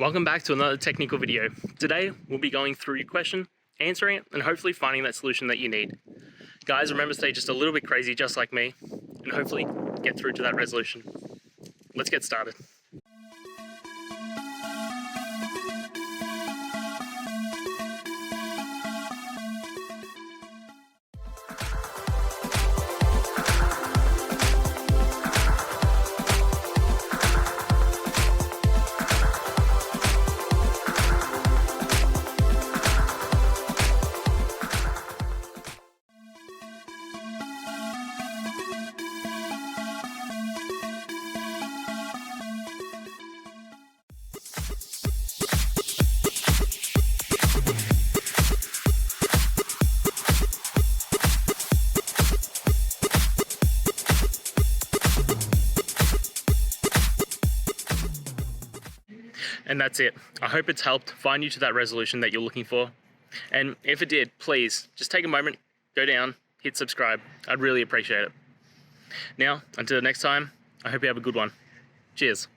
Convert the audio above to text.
Welcome back to another technical video. Today we'll be going through your question, answering it, and hopefully finding that solution that you need. Guys, remember to stay just a little bit crazy just like me, and hopefully get through to that resolution. Let's get started. And that's it. I hope it's helped find you to that resolution that you're looking for. And if it did, please just take a moment, go down, hit subscribe. I'd really appreciate it. Now, until next time, I hope you have a good one. Cheers.